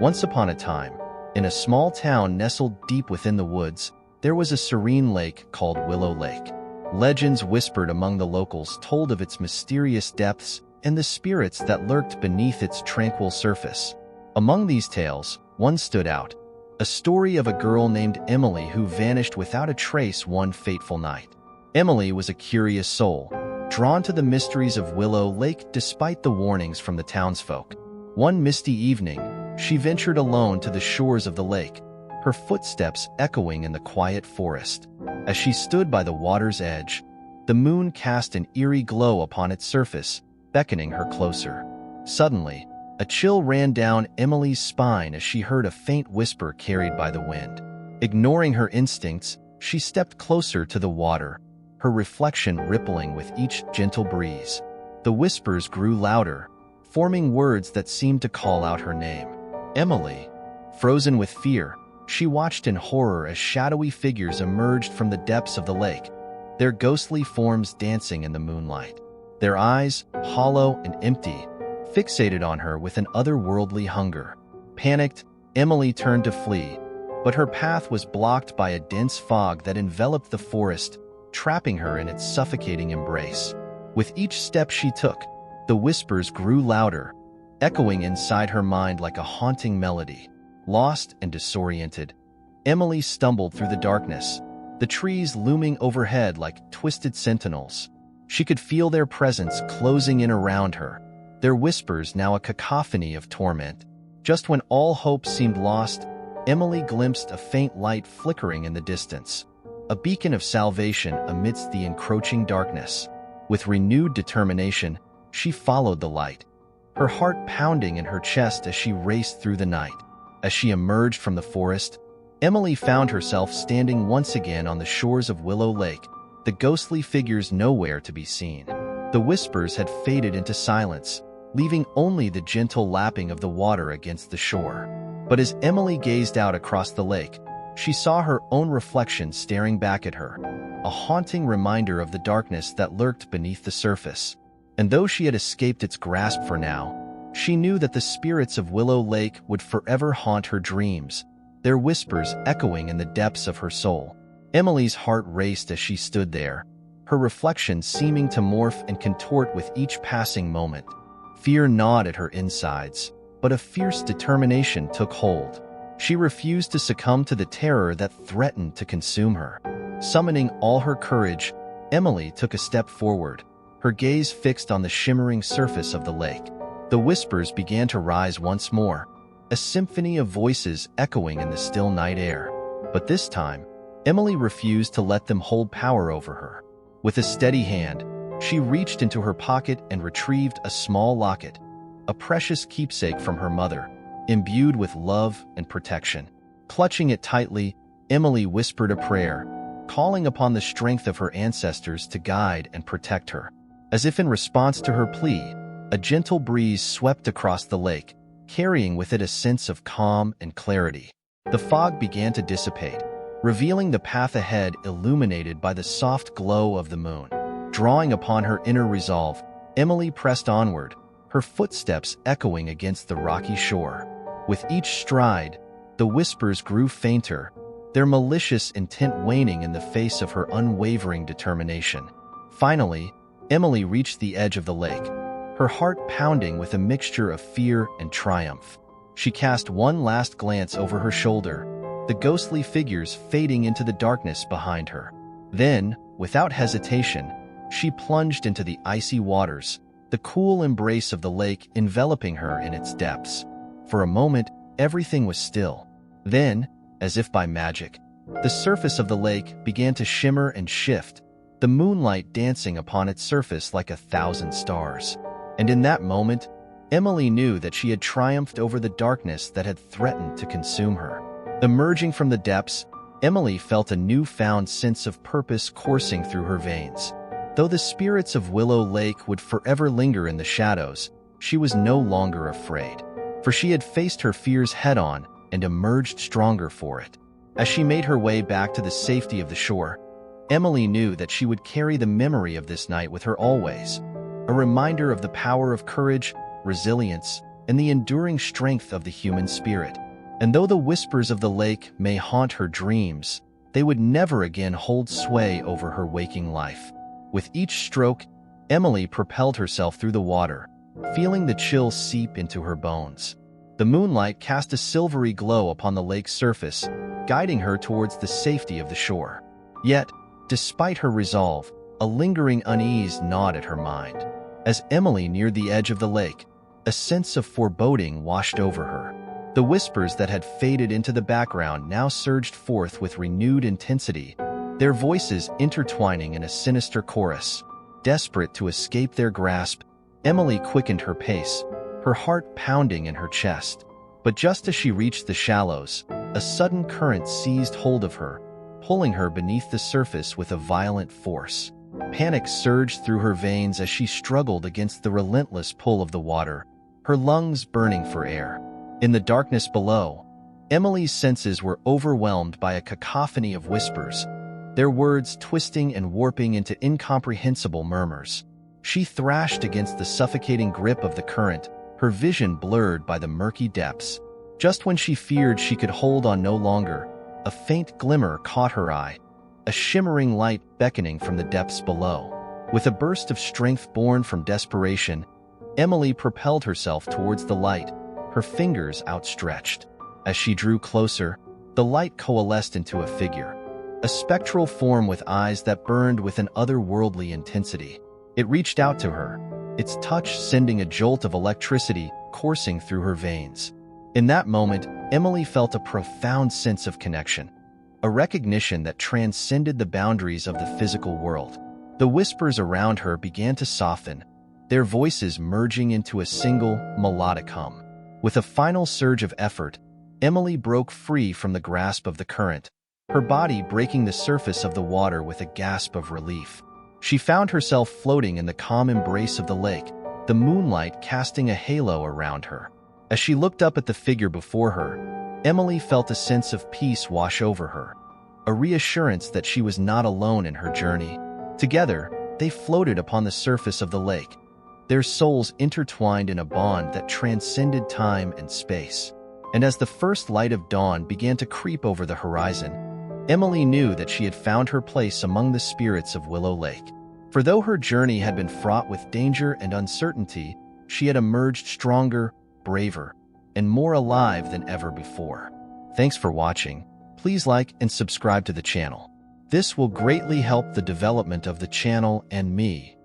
Once upon a time, in a small town nestled deep within the woods, there was a serene lake called Willow Lake. Legends whispered among the locals told of its mysterious depths and the spirits that lurked beneath its tranquil surface. Among these tales, one stood out, a story of a girl named Emily who vanished without a trace one fateful night. Emily was a curious soul, drawn to the mysteries of Willow Lake despite the warnings from the townsfolk. One misty evening, she ventured alone to the shores of the lake, her footsteps echoing in the quiet forest. As she stood by the water's edge, the moon cast an eerie glow upon its surface, beckoning her closer. Suddenly, a chill ran down Emily's spine as she heard a faint whisper carried by the wind. Ignoring her instincts, she stepped closer to the water, her reflection rippling with each gentle breeze. The whispers grew louder, forming words that seemed to call out her name. Emily. Frozen with fear, she watched in horror as shadowy figures emerged from the depths of the lake, their ghostly forms dancing in the moonlight. Their eyes, hollow and empty, fixated on her with an otherworldly hunger. Panicked, Emily turned to flee, but her path was blocked by a dense fog that enveloped the forest, trapping her in its suffocating embrace. With each step she took, the whispers grew louder, echoing inside her mind like a haunting melody. Lost and disoriented, Emily stumbled through the darkness, the trees looming overhead like twisted sentinels. She could feel their presence closing in around her, their whispers now a cacophony of torment. Just when all hope seemed lost, Emily glimpsed a faint light flickering in the distance, a beacon of salvation amidst the encroaching darkness. With renewed determination, she followed the light, her heart pounding in her chest as she raced through the night. As she emerged from the forest, Emily found herself standing once again on the shores of Willow Lake, the ghostly figures nowhere to be seen. The whispers had faded into silence, leaving only the gentle lapping of the water against the shore. But as Emily gazed out across the lake, she saw her own reflection staring back at her, a haunting reminder of the darkness that lurked beneath the surface. And though she had escaped its grasp for now, she knew that the spirits of Willow Lake would forever haunt her dreams, their whispers echoing in the depths of her soul. Emily's heart raced as she stood there, her reflection seeming to morph and contort with each passing moment. Fear gnawed at her insides, but a fierce determination took hold. She refused to succumb to the terror that threatened to consume her. Summoning all her courage, Emily took a step forward, her gaze fixed on the shimmering surface of the lake. The whispers began to rise once more, a symphony of voices echoing in the still night air. But this time, Emily refused to let them hold power over her. With a steady hand, she reached into her pocket and retrieved a small locket, a precious keepsake from her mother, imbued with love and protection. Clutching it tightly, Emily whispered a prayer, calling upon the strength of her ancestors to guide and protect her. As if in response to her plea, a gentle breeze swept across the lake, carrying with it a sense of calm and clarity. The fog began to dissipate, revealing the path ahead illuminated by the soft glow of the moon. Drawing upon her inner resolve, Emily pressed onward, her footsteps echoing against the rocky shore. With each stride, the whispers grew fainter, their malicious intent waning in the face of her unwavering determination. Finally, Emily reached the edge of the lake, her heart pounding with a mixture of fear and triumph. She cast one last glance over her shoulder, the ghostly figures fading into the darkness behind her. Then, without hesitation, she plunged into the icy waters, the cool embrace of the lake enveloping her in its depths. For a moment, everything was still. Then, as if by magic, the surface of the lake began to shimmer and shift, the moonlight dancing upon its surface like 1,000 stars. And in that moment, Emily knew that she had triumphed over the darkness that had threatened to consume her. Emerging from the depths, Emily felt a newfound sense of purpose coursing through her veins. Though the spirits of Willow Lake would forever linger in the shadows, she was no longer afraid, for she had faced her fears head-on and emerged stronger for it. As she made her way back to the safety of the shore, Emily knew that she would carry the memory of this night with her always, a reminder of the power of courage, resilience, and the enduring strength of the human spirit. And though the whispers of the lake may haunt her dreams, they would never again hold sway over her waking life. With each stroke, Emily propelled herself through the water, feeling the chill seep into her bones. The moonlight cast a silvery glow upon the lake's surface, guiding her towards the safety of the shore. Yet, despite her resolve, a lingering unease gnawed at her mind. As Emily neared the edge of the lake, a sense of foreboding washed over her. The whispers that had faded into the background now surged forth with renewed intensity, their voices intertwining in a sinister chorus. Desperate to escape their grasp, Emily quickened her pace, her heart pounding in her chest. But just as she reached the shallows, a sudden current seized hold of her, pulling her beneath the surface with a violent force. Panic surged through her veins as she struggled against the relentless pull of the water, her lungs burning for air. In the darkness below, Emily's senses were overwhelmed by a cacophony of whispers, their words twisting and warping into incomprehensible murmurs. She thrashed against the suffocating grip of the current, her vision blurred by the murky depths. Just when she feared she could hold on no longer, a faint glimmer caught her eye, a shimmering light beckoning from the depths below. With a burst of strength born from desperation, Emily propelled herself towards the light, her fingers outstretched. As she drew closer, the light coalesced into a figure, a spectral form with eyes that burned with an otherworldly intensity. It reached out to her, its touch sending a jolt of electricity coursing through her veins. In that moment, Emily felt a profound sense of connection, a recognition that transcended the boundaries of the physical world. The whispers around her began to soften, their voices merging into a single, melodic hum. With a final surge of effort, Emily broke free from the grasp of the current, her body breaking the surface of the water with a gasp of relief. She found herself floating in the calm embrace of the lake, the moonlight casting a halo around her. As she looked up at the figure before her, Emily felt a sense of peace wash over her, a reassurance that she was not alone in her journey. Together, they floated upon the surface of the lake, their souls intertwined in a bond that transcended time and space. And as the first light of dawn began to creep over the horizon, Emily knew that she had found her place among the spirits of Willow Lake. For though her journey had been fraught with danger and uncertainty, she had emerged stronger, braver, and more alive than ever before. Thanks for watching. Please like and subscribe to the channel. This will greatly help the development of the channel and me.